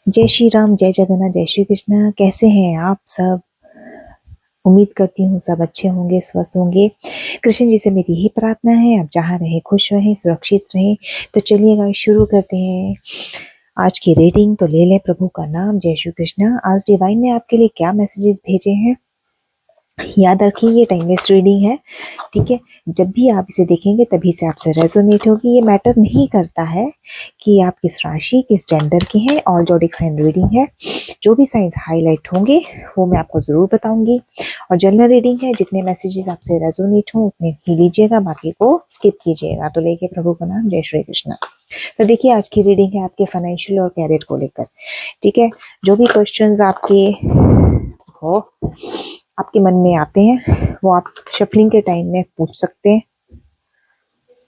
जय श्री राम, जय जगन्नाथ, जय श्री कृष्णा। कैसे हैं आप सब? उम्मीद करती हूँ सब अच्छे होंगे, स्वस्थ होंगे। कृष्ण जी से मेरी यही प्रार्थना है, आप जहाँ रहे खुश रहें, सुरक्षित रहें। तो चलिए गाइस, शुरू करते हैं आज की रीडिंग। तो ले लें प्रभु का नाम। जय श्री कृष्णा। आज डिवाइन ने आपके लिए क्या मैसेजेस भेजे हैं, याद रखिए ये टाइमलेस रीडिंग है, ठीक है। जब भी आप इसे देखेंगे तभी से आपसे रेजोनेट होगी। ये मैटर नहीं करता है कि आप किस राशि, किस जेंडर के हैं। ऑल जोडिक साइन रीडिंग है। जो भी साइंस हाईलाइट होंगे वो मैं आपको जरूर बताऊंगी। और जनरल रीडिंग है, जितने मैसेजेस आपसे रेजोनेट हो उतने ही लीजिएगा, बाकी को स्किप कीजिएगा। तो लेके प्रभु का नाम। जय श्री कृष्ण। तो देखिए आज की रीडिंग है आपके फाइनेंशियल और कैरियर को लेकर, ठीक है। जो भी क्वेश्चंस आपके हो, आपके मन में आते हैं, वो आप शफलिंग के टाइम में पूछ सकते हैं।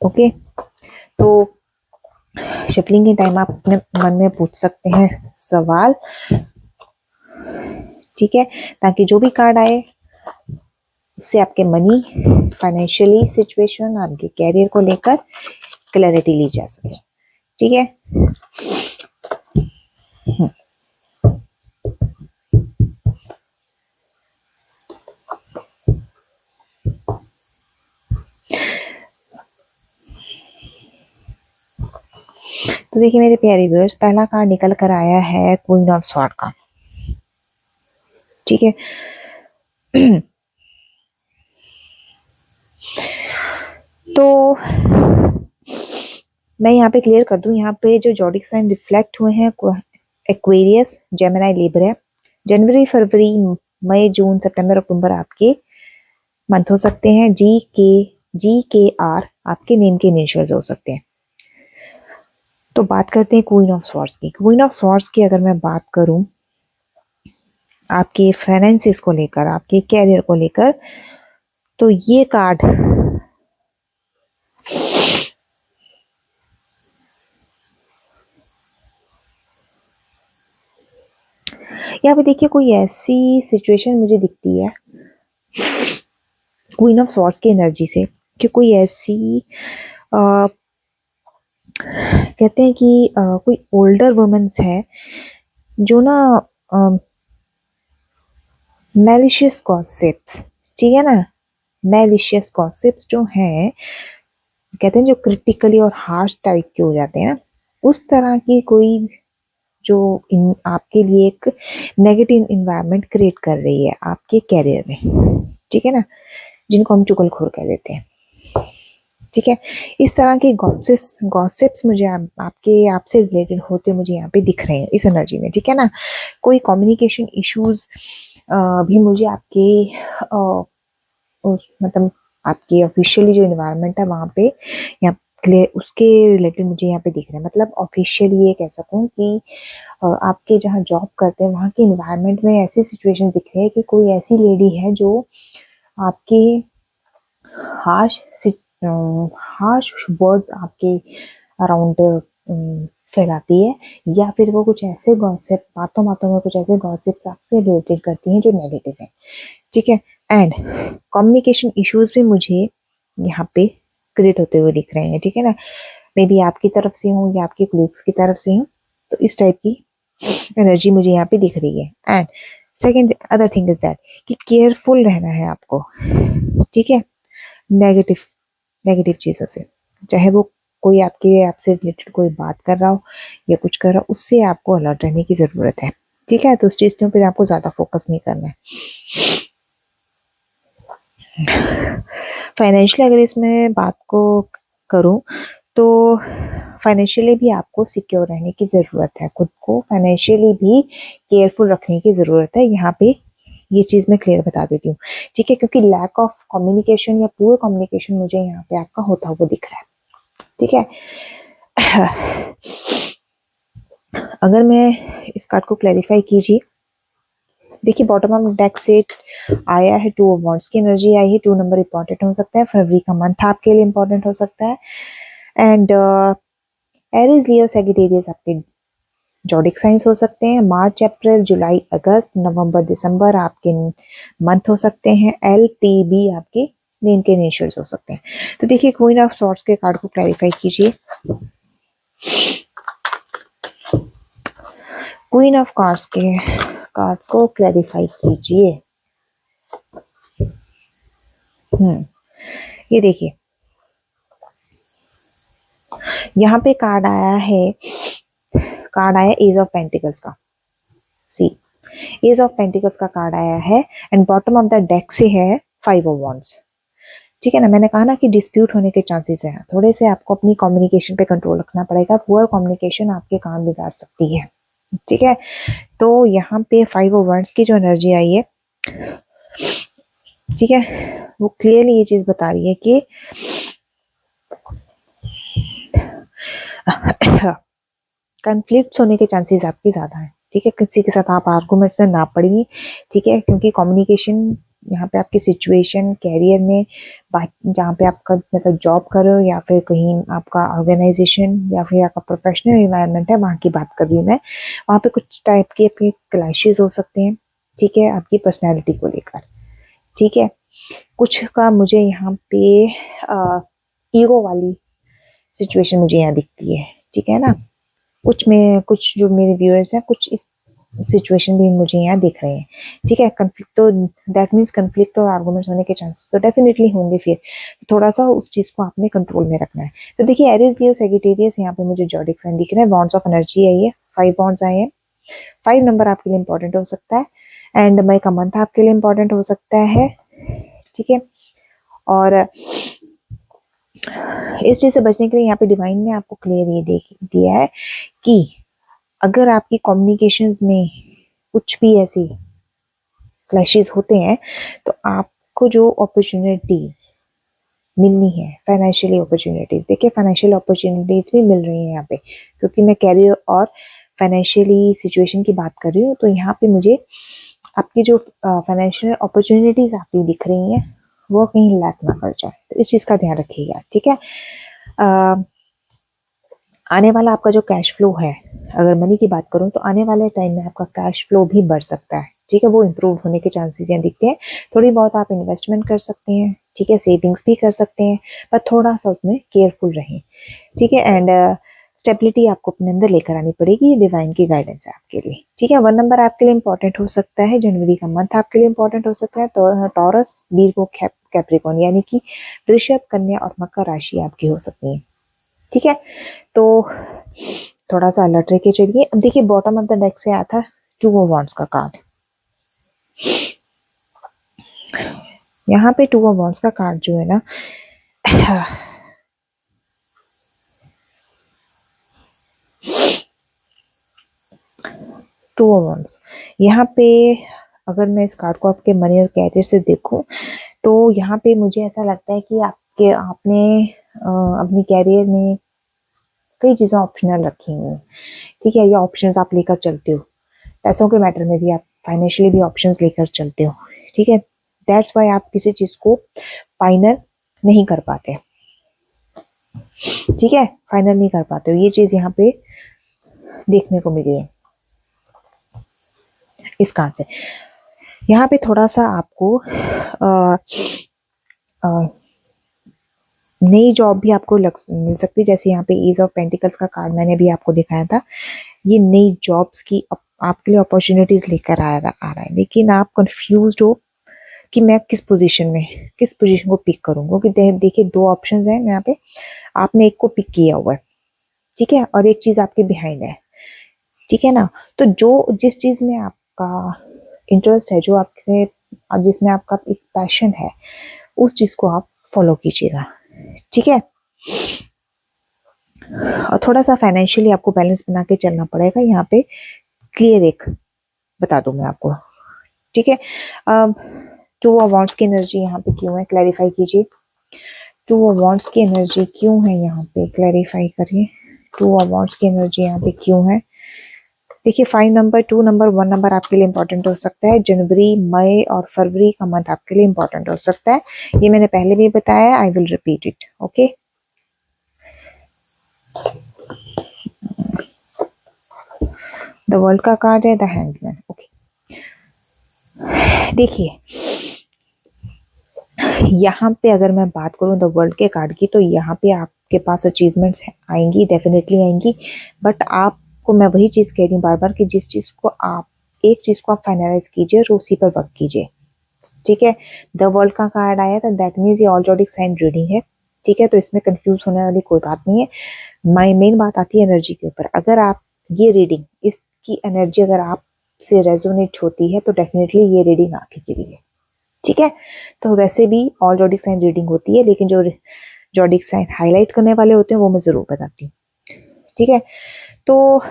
ओके, तो शफलिंग के टाइम आप अपने मन में पूछ सकते हैं सवाल, ठीक है, ताकि जो भी कार्ड आए उससे आपके मनी, फाइनेंशियली सिचुएशन, आपके कैरियर को लेकर क्लैरिटी ली जा सके, ठीक है। तो देखिए मेरे प्यारे व्यूअर्स, पहला कार्ड निकल कर आया है क्वीन ऑफ स्वॉर्ड का, ठीक है। तो मैं यहाँ पे क्लियर कर दूं, यहाँ पे जो जॉडिक साइन रिफ्लेक्ट हुए हैं, एक्वेरियस, जेमिनी, लिब्रा। जनवरी, फरवरी, मई, जून, सितंबर, अक्टूबर आपके मंथ हो सकते हैं। जी के आर आपके नेम के इनिशियल्स हो सकते हैं। तो बात करते हैं क्वीन ऑफ स्वॉर्ड्स की। क्वीन ऑफ स्वॉर्ड्स की अगर मैं बात करूं आपके फाइनेंसिस को लेकर, आपके कैरियर को लेकर, तो ये कार्ड यहाँ पे देखिए कोई ऐसी सिचुएशन मुझे दिखती है क्वीन ऑफ स्वॉर्ड्स की एनर्जी से कि कोई ऐसी कहते हैं कि कोई ओल्डर वुमेन्स है जो ना मैलिशियस गॉसिप्स, ठीक है ना, मैलिशियस गॉसिप्स जो हैं, कहते हैं जो क्रिटिकली और हार्श टाइप के हो जाते हैं ना, उस तरह की कोई जो आपके लिए एक नेगेटिव इन्वायरमेंट क्रिएट कर रही है आपके कैरियर में, ठीक है ना, जिनको हम चुगलखोर कह देते हैं, ठीक है। इस तरह के गॉसिप्स मुझे आपके आपसे रिलेटेड होते मुझे यहाँ पे दिख रहे हैं इस एनर्जी में, ठीक है ना। कोई कम्युनिकेशन इश्यूज भी मुझे आपके मतलब आपके ऑफिशियली जो इन्वायरमेंट है वहाँ पे यहाँ उसके रिलेटेड मुझे यहाँ पे दिख रहा है। मतलब ऑफिशियली ये कह सकूँ कि आपके जहाँ जॉब करते हैं वहाँ के इन्वायरमेंट में ऐसी सिचुएशन दिख रही है कि कोई ऐसी लेडी है जो आपके हार्श हार्श वर्ड्स आपके अराउंड फैलाती है, या फिर वो कुछ ऐसे गॉसिप, बातों बातों में कुछ ऐसे गॉसिप्स आपसे रिलेटेड करती हैं जो नेगेटिव है, ठीक है। एंड कम्युनिकेशन इश्यूज भी मुझे यहाँ पे क्रिएट होते हुए दिख रहे हैं, ठीक है ना। मे बी आपकी तरफ से हो या आपके कोलिग्स की तरफ से हो, तो इस टाइप की एनर्जी मुझे यहाँ पे दिख रही है। And second other thing is that कि केयरफुल रहना है आपको, ठीक है, नेगेटिव नेगेटिव चीज़ों से। चाहे वो कोई आपसे रिलेटेड कोई बात कर रहा हो या कुछ कर रहा हो, उससे आपको अलर्ट रहने की ज़रूरत है, ठीक है। तो उस चीज़ पे आपको ज़्यादा फोकस नहीं करना है। फाइनेंशियली अगर इसमें बात को करूं तो फाइनेंशियली भी आपको सिक्योर रहने की ज़रूरत है, खुद को फाइनेंशियली भी केयरफुल रखने की ज़रूरत है। यहाँ पे ये चीज़ मैं क्लियर बता देती हूँ, ठीक है, क्योंकि लैक ऑफ कम्युनिकेशन या पुअर कम्युनिकेशन मुझे यहाँ पे आपका होता हुआ दिख रहा है, ठीक है। अगर मैं इस कार्ड को क्लैरिफाई कीजिए, देखिए बॉटम ऑफ डेक से आया है टू ऑफ वॉन्ड्स की एनर्जी आई है। 2 नंबर इंपॉर्टेंट हो सकता है, फरवरी का मंथ आपके लिए इंपॉर्टेंट हो सकता है। एंड एरीज, लियो, सैजिटेरियस आपके जॉडिक साइंस हो सकते हैं। मार्च, अप्रैल, जुलाई, अगस्त, नवंबर, दिसंबर आपके मंथ हो सकते हैं। LTB आपके नेम के इनिशियल्स हो सकते हैं। तो देखिए क्वीन ऑफ सॉर्ड्स के कार्ड को क्लैरिफाई कीजिए। क्वीन ऑफ कार्ड्स के कार्ड्स को क्लैरिफाई कीजिए। ये देखिए, यहाँ पे कार्ड आया एज ऑफ पेंटिकल्स का। सी, एज ऑफ पेंटिकल्स का कार्ड आया है and bottom of the deck से है 5 ऑफ वॉन्ड्स। ठीक है ना, मैंने कहा ना कि डिस्प्यूट होने के चांसेस हैं, थोड़े से आपको अपनी कम्युनिकेशन पे कंट्रोल रखना पड़ेगा। पुअर कम्युनिकेशन आपके काम बिगाड़ सकती है। ठीक है, तो यहाँ पे 5 ऑफ वॉन्ड्स की जो एनर्जी आई है, ठीक है, वो क्लियरली ये चीज बता रही है कि कन्फ्लिक्ट्स होने के चांसेस आपके ज्यादा है। ठीक है, किसी के साथ आप आर्गुमेंट्स में ना पड़िए। ठीक है, क्योंकि कम्युनिकेशन यहाँ पे आपकी सिचुएशन कैरियर में, जहाँ पे आपका मतलब जॉब कर रहे हो या फिर कहीं आपका ऑर्गेनाइजेशन या फिर आपका प्रोफेशनल इन्वायरमेंट है, वहाँ की बात कर रही हूँ मैं। वहाँ पे कुछ टाइप के आपके क्लैशेस हो सकते हैं। ठीक है, आपकी पर्सनैलिटी को लेकर। ठीक है, कुछ का मुझे यहाँ पे ईगो वाली सिचुएशन मुझे यहाँ दिखती है। ठीक है ना, कुछ जो मेरे व्यूअर्स हैं, कुछ इस सिचुएशन भी मुझे यहाँ दिख रहे हैं। ठीक है, कंफ्लिक्ट तो दैट मीन्स कंफ्लिक्ट और आर्गुमेंट्स होने के चांसेस तो डेफिनेटली होंगे। फिर थोड़ा सा उस चीज को आपने कंट्रोल में रखना है। तो देखिए, एरीज, लियो, सैजिटेरियस, यहाँ पे मुझे जॉडिक साइन दिख रहे हैं। बॉन्ड्स ऑफ एनर्जी आई है, 5 बॉन्ड्स आए हैं। 5 नंबर आपके लिए इंपॉर्टेंट हो सकता है एंड मई का मंथ आपके लिए इंपॉर्टेंट हो सकता है। ठीक है, और इस चीज से बचने के लिए यहाँ पे डिवाइन ने आपको क्लियर ये दिया है कि अगर आपकी कम्युनिकेशंस में कुछ भी ऐसी क्लैशेस होते हैं तो आपको जो अपॉर्चुनिटीज मिलनी है, फाइनेंशियली अपॉर्चुनिटीज, देखिए फाइनेंशियल अपॉर्चुनिटीज भी मिल रही है यहाँ पे, क्योंकि मैं कैरियर और फाइनेंशियली सिचुएशन की बात कर रही हूँ। तो यहाँ पे मुझे आपकी जो फाइनेंशियल अपॉर्चुनिटीज आपकी दिख रही हैं वो कहीं लैक ना कर जाए, तो इस चीज का ध्यान रखिएगा। ठीक है, आने वाला आपका जो कैश फ्लो है, अगर मनी की बात करूं तो आने वाले टाइम में आपका कैश फ्लो भी बढ़ सकता है। ठीक है, वो इम्प्रूव होने के चांसेस यहाँ दिखते हैं। थोड़ी बहुत आप इन्वेस्टमेंट कर सकते हैं। ठीक है, सेविंग्स भी कर सकते हैं, पर थोड़ा सा उसमें केयरफुल रहें। ठीक है, एंड स्टेबिलिटी आपको अपने अंदर लेकर आनी पड़ेगी, ये डिवाइन की गाइडेंस है आपके लिए। ठीक है, 1 नंबर आपके लिए इंपॉर्टेंट हो सकता है, जनवरी का मंथ आपके लिए इंपॉर्टेंट हो सकता है। तो टॉरस, वीरगो, कैप्रिकॉर्न, यानी कि वृषभ, कन्या और मकर राशि आपकी हो सकती है। ठीक है, तो थोड़ा सा अलर्ट रह के चलिए। अब देखिए, बॉटम ऑफ द डेक से आया था 2 ऑफ वॉन्ड्स का कार्ड। यहाँ पे 2 ऑफ वॉन्ड्स का कार्ड जो है ना, 2 ऑफ वॉन्ड्स, यहाँ पे अगर मैं इस कार्ड को आपके मनी और कैरियर से देखूं तो यहाँ पे मुझे ऐसा लगता है कि आपने अपनी कैरियर में कई चीज़ें ऑप्शनल रखी हुई। ठीक है, ये ऑप्शंस आप लेकर चलते हो, पैसों के मैटर में भी आप फाइनेंशियली भी ऑप्शंस लेकर चलते हो। ठीक है, दैट्स वाई आप किसी चीज को फाइनल नहीं कर पाते। ठीक है, फाइनल नहीं कर पाते हो, ये चीज यहाँ पे देखने को मिली है इस कार्ड से। यहाँ पे थोड़ा सा आपको नई जॉब भी आपको मिल सकती है। जैसे यहाँ पे एज ऑफ पेंटिकल्स का कार्ड मैंने भी आपको दिखाया था, ये नई जॉब्स की आपके लिए अपॉर्चुनिटीज लेकर आ रहा है, लेकिन आप कंफ्यूज हो कि मैं किस पोजीशन को पिक करूँ, क्योंकि देखिए 2 ऑप्शन हैं यहाँ पे, आपने एक को पिक किया हुआ है। ठीक है, और एक चीज आपके बिहाइंड है। ठीक है ना, तो जिस चीज में आपका इंटरेस्ट है, जो आपके जिसमें आपका एक पैशन है, उस चीज को आप फॉलो कीजिएगा। ठीक है, और थोड़ा सा फाइनेंशियली आपको बैलेंस बना के चलना पड़ेगा। यहाँ पे क्लियर एक बता दूं मैं आपको। ठीक है, अब 2 ऑफ वॉन्ड्स की एनर्जी यहाँ पे क्यों है, क्लैरिफाई कीजिए। 2 ऑफ वॉन्ड्स की एनर्जी क्यों है यहाँ पे, क्लैरिफाई करिए। 2 ऑफ वॉन्ड्स की एनर्जी यहाँ पे क्यों है। देखिए, 5 नंबर, 2 नंबर, 1 नंबर आपके लिए इंपॉर्टेंट हो सकता है। जनवरी, मई और फरवरी का मंथ आपके लिए इंपॉर्टेंट हो सकता है, ये मैंने पहले भी बताया, I will repeat it. Okay, the world का कार्ड है, द हैंडमैन। ओके, देखिए यहाँ पे अगर मैं बात करूँ द वर्ल्ड के कार्ड की, तो यहाँ पे आपके पास अचीवमेंट्स आएंगी, डेफिनेटली आएंगी, बट आप को मैं वही चीज़ कह रही हूँ बार बार कि जिस चीज़ को आप एक चीज़ को आप फाइनलाइज कीजिए और उसी पर वर्क कीजिए। ठीक है, द वर्ल्ड का कार्ड आया तो दैट मीन्स ये ऑलरेडी साइन रीडिंग है। ठीक है, तो इसमें कंफ्यूज होने वाली कोई बात नहीं है। माई मेन बात आती है एनर्जी के ऊपर। अगर आप ये रीडिंग, इसकी एनर्जी अगर आप से रेजोनेट होती है तो डेफिनेटली ये रीडिंग आप ही के लिए। ठीक है, तो वैसे भी ऑल जोडिक साइन रीडिंग होती है, लेकिन जो जोडिक साइन हाईलाइट करने वाले होते हैं वो मैं जरूर बताती हूँ। ठीक है, तो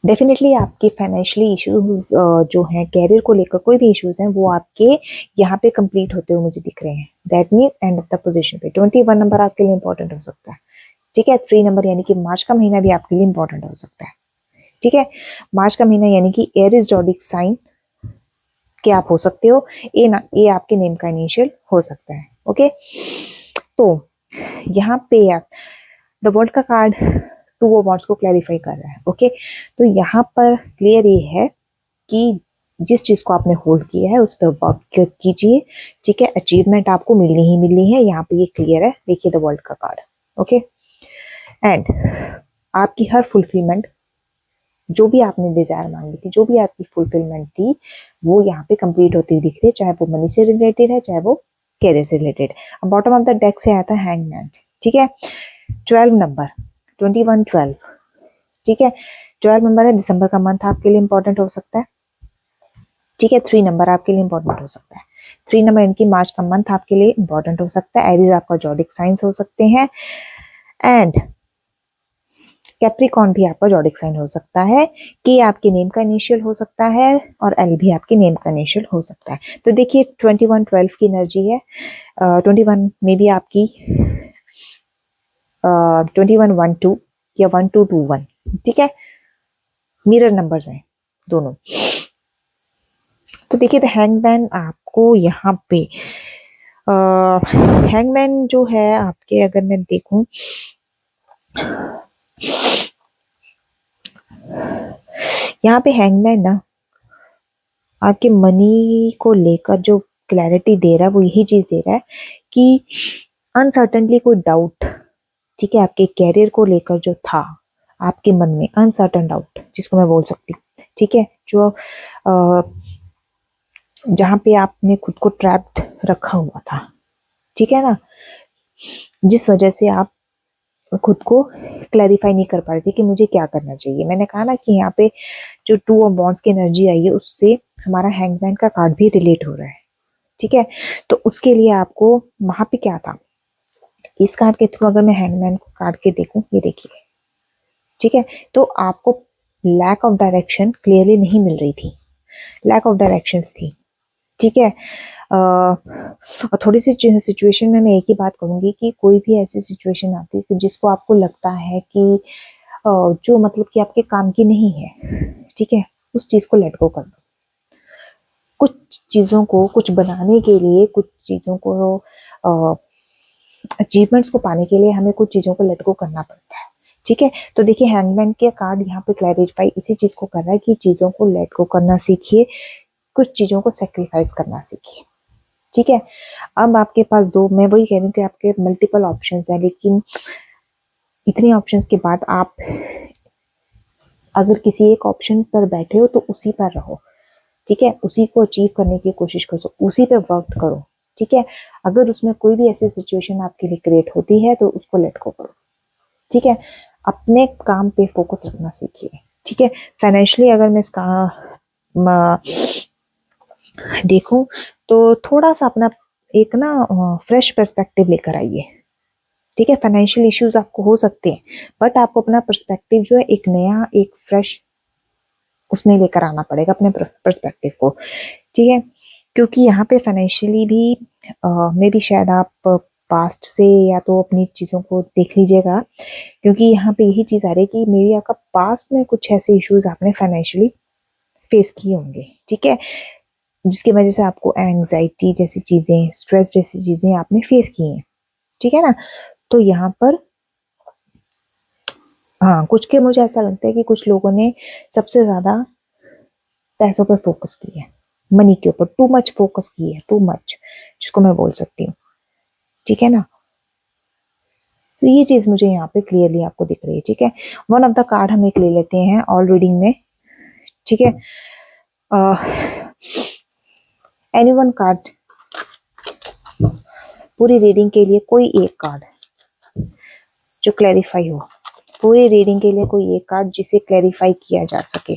डेफिनेटली आपके फाइनेंशियली इश्यूज जो हैं, कैरियर को लेकर कोई भी इश्यूज हैं, वो आपके यहाँ पे कंप्लीट होते हुए मुझे दिख रहे हैं। That means end of the position पे 21 नंबर आपके लिए इंपॉर्टेंट हो सकता है। ठीक है, 3 नंबर यानी कि मार्च का महीना भी आपके लिए इंपॉर्टेंट हो सकता है। ठीक है, मार्च का महीना यानी कि एरिस जोडिक साइन के आप हो सकते हो। ए आपके नेम का इनिशियल हो सकता है। ओके, तो यहाँ पे द वर्ल्ड का कार्ड टू वो वर्ड्स को क्लैरिफाई कर रहा है। ओके, तो यहाँ पर क्लियर ये है कि जिस चीज को आपने होल्ड किया है उस पर वर्क कीजिए। ठीक है, अचीवमेंट आपको मिलनी ही मिलनी है, यहाँ पे ये क्लियर है। देखिए द वर्ल्ड का कार्ड। ओके, एंड आपकी हर फुलफिलमेंट, जो भी आपने डिजायर मांगी थी, जो भी आपकी फुलफिलमेंट थी, वो यहाँ पे कंप्लीट होती हुई दिख रही है, चाहे वो मनी से रिलेटेड है, चाहे वो कैरियर से रिलेटेड। अब बॉटम ऑफ द डेक से आता है हैंगमैन। ठीक है, 12 नंबर 21-12। ठीक है, 12 नंबर है, दिसंबर का मंथ आपके लिए इंपॉर्टेंट हो सकता है। ठीक है, 3 नंबर आपके लिए इंपॉर्टेंट हो सकता है। 3 नंबर इनकी मार्च का मंथ आपके लिए इंपॉर्टेंट हो सकता है। एरीज आपका जोडिक साइंस हो सकते हैं, एंड कैप्रिकॉन भी आपका जोडिक साइन हो सकता है। के आपके नेम का इनिशियल हो सकता है और एल भी आपके नेम का इनिशियल हो सकता है। तो देखिए 21-12 की एनर्जी है। 21 में भी आपकी 21-12 या 12-21। ठीक है, मिरर नंबर्स हैं दोनों। तो देखिए द हैंगमैन आपको यहाँ पे हैंगमैन जो है आपके, अगर मैं देखूं, यहाँ पे हैंगमैन ना आपके मनी को लेकर जो क्लैरिटी दे रहा है वो यही चीज दे रहा है कि अनसर्टनली कोई डाउट, ठीक है, आपके कैरियर को लेकर जो था आपके मन में, अनसर्टन डाउट जिसको मैं बोल सकती हूँ। ठीक है, जो जहां पे आपने खुद को ट्रैप्ड रखा हुआ था। ठीक है ना, जिस वजह से आप खुद को क्लैरिफाई नहीं कर पा रहे थे कि मुझे क्या करना चाहिए। मैंने कहा ना कि यहाँ पे जो टू ऑफ बॉन्ड्स की एनर्जी आई है उससे हमारा हैंगमैन का कार्ड भी रिलेट हो रहा है। ठीक है, तो उसके लिए आपको वहां पे क्या था, इस कार्ड के थ्रू अगर मैं हैंगमैन को कार्ड के देखूं, ये देखिए। ठीक है, तो आपको लैक ऑफ डायरेक्शन क्लियरली नहीं मिल रही थी, लैक ऑफ डायरेक्शंस थी। ठीक है, और थोड़ी सी सिचुएशन में मैं एक ही बात कहूंगी कि कोई भी ऐसी सिचुएशन आती है कि जिसको आपको लगता है कि जो मतलब कि आपके काम की नहीं है, ठीक है, उस चीज को लेट गो कर दो। कुछ चीजों को, कुछ बनाने के लिए, कुछ चीजों को, अचीवमेंट्स को पाने के लिए हमें कुछ चीजों को लेट गो करना पड़ता है। ठीक है, तो देखिए हैंगमैन के कार्ड यहाँ पे क्लैरिफाई इसी चीज को कर रहा है कि चीजों को लेट गो करना सीखिए, कुछ चीजों को सेक्रीफाइस करना सीखिए। ठीक है, अब आपके पास दो, मैं वही कह रही हूँ कि आपके मल्टीपल ऑप्शंस है, लेकिन इतने ऑप्शंस के बाद आप अगर किसी एक ऑप्शन पर बैठे हो तो उसी पर रहो। ठीक है, उसी को अचीव करने की कोशिश करो, उसी पे वर्क करो। ठीक है, अगर उसमें कोई भी ऐसी सिचुएशन आपके लिए क्रिएट होती है तो उसको लेट गो करो। ठीक है, अपने काम पे फोकस रखना सीखिए। ठीक है, फाइनेंशियली अगर मैं इसका देखूं तो थोड़ा सा अपना एक ना फ्रेश पर्सपेक्टिव लेकर आइए। ठीक है, फाइनेंशियल इश्यूज आपको हो सकते हैं, बट आपको अपना पर्सपेक्टिव जो है एक नया, एक फ्रेश उसमें लेकर आना पड़ेगा अपने पर्सपेक्टिव को। ठीक है, क्योंकि यहाँ पे फाइनेंशियली भी मे भी शायद आप पास्ट से या तो अपनी चीज़ों को देख लीजिएगा, क्योंकि यहाँ पे यही चीज़ आ रही है कि मे बी आपका पास्ट में कुछ ऐसे इश्यूज आपने फाइनेंशियली फेस किए होंगे। ठीक है, जिसकी वजह से आपको एंग्जाइटी जैसी चीज़ें, स्ट्रेस जैसी चीज़ें आपने फेस की हैं। ठीक है ना, तो यहाँ पर हाँ, कुछ के मुझे ऐसा लगता है कि कुछ लोगों ने सबसे ज्यादा पैसों पर फोकस किया है, मनी के ऊपर टू मच फोकस की है, टू मच, जिसको मैं बोल सकती हूँ। ठीक है ना, तो ये चीज मुझे यहाँ पे क्लियरली आपको दिख रही है, ठीक है। वन ऑफ द कार्ड हम एक ले लेते हैं ऑल रीडिंग में, ठीक है। एनी वन कार्ड, पूरी रीडिंग के लिए कोई एक कार्ड जो क्लैरिफाई हो, पूरी रीडिंग के लिए कोई एक कार्ड जिसे क्लैरिफाई किया जा सके,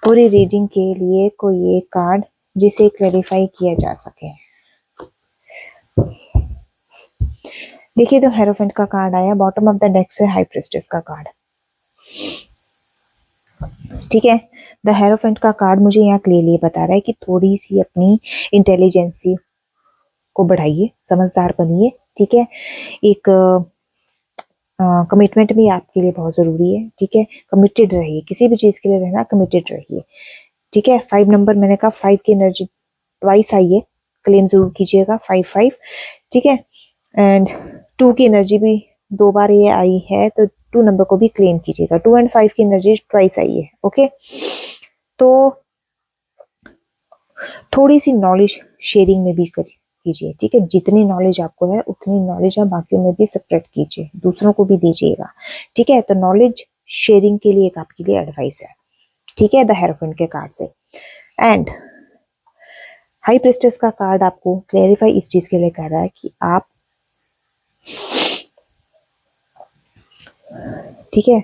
पूरी रीडिंग के लिए कोई एक कार्ड जिसे क्लैरिफाई किया जा सके। देखिए तो हेरोफेंट का कार्ड आया, बॉटम ऑफ द डेक से हाई प्रिस्टेस का कार्ड, ठीक है। द हेरोफेंट का कार्ड मुझे यहाँ क्लियरली बता रहा है कि थोड़ी सी अपनी इंटेलिजेंसी को बढ़ाइए, समझदार बनिए, ठीक है। एक कमिटमेंट भी आपके लिए बहुत जरूरी है, ठीक है। कमिटेड रहिए, किसी भी चीज के लिए रहना कमिटेड रहिए, ठीक है। 5 नंबर मैंने कहा 5 की एनर्जी ट्वाइस आई है, क्लेम जरूर कीजिएगा 5-5, ठीक है। एंड 2 की एनर्जी भी 2 बार ये आई है, तो 2 नंबर को भी क्लेम कीजिएगा। 2 एंड 5 की एनर्जी ट्वाइस आई है, ओके। तो थोड़ी सी नॉलेज शेयरिंग में भी कीजिए, ठीक है। जितनी नॉलेज आपको है उतनी नॉलेज आप बाकियों में भी स्प्रेड कीजिए, दूसरों को भी दीजिएगा, ठीक है। तो नॉलेज शेयरिंग के लिए एक आपके लिए एडवाइस है, ठीक है, द हेरोफेंट के कार्ड से। एंड हाई प्रिस्टेस का कार्ड आपको क्लेरिफाई इस चीज के लिए कर रहा है कि आप, ठीक है,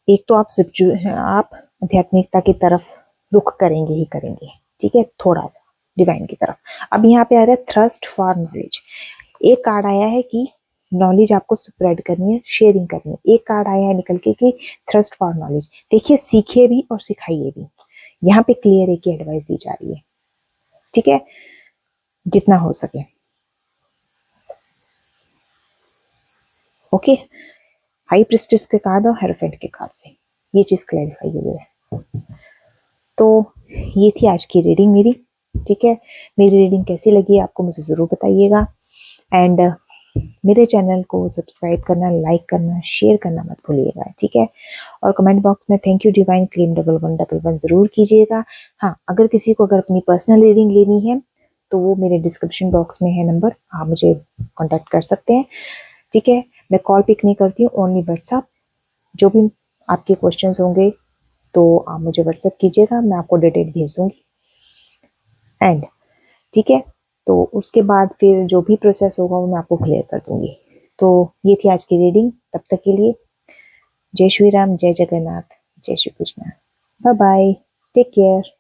एक तो आप आध्यात्मिकता की तरफ रुख करेंगे ही करेंगे, ठीक है, थोड़ा सा डिवाइन की तरफ। अब यहाँ पे आ रहा है थ्रस्ट फॉर नॉलेज, एक कार्ड आया है कि नॉलेज आपको स्प्रेड करनी है, शेयरिंग करनी है। एक कार्ड आया है निकल के कि थ्रस्ट फॉर नॉलेज, देखिए सीखिए भी और सिखाइए भी, यहाँ पे क्लियर एक एडवाइस दी जा रही है, ठीक है, जितना हो सके, ओके। हाई प्रिस्टेस के कार्ड और हेरोफेंट के कार्ड से ये चीज क्लैरिफाई हुई है। तो ये थी आज की रीडिंग मेरी, ठीक है। मेरी रीडिंग कैसी लगी आपको मुझे जरूर बताइएगा। एंड मेरे चैनल को सब्सक्राइब करना, लाइक करना, शेयर करना मत भूलिएगा, ठीक है। और कमेंट बॉक्स में थैंक यू डिवाइन क्लेम 1111 जरूर कीजिएगा। हाँ, अगर किसी को अगर अपनी पर्सनल रीडिंग लेनी है तो वो मेरे डिस्क्रिप्शन बॉक्स में है नंबर, आप मुझे कॉन्टेक्ट कर सकते हैं, ठीक है। मैं कॉल पिक नहीं करती हूँ, ओनली व्हाट्सएप। जो भी आपके क्वेश्चंस होंगे तो आप मुझे व्हाट्सएप कीजिएगा, मैं आपको डिटेल भेज दूंगी। एंड ठीक है, तो उसके बाद फिर जो भी प्रोसेस होगा वो मैं आपको क्लियर कर दूंगी। तो ये थी आज की रीडिंग, तब तक के लिए जय श्री राम, जय जगन्नाथ, जय Shri Krishna, bye bye, take care.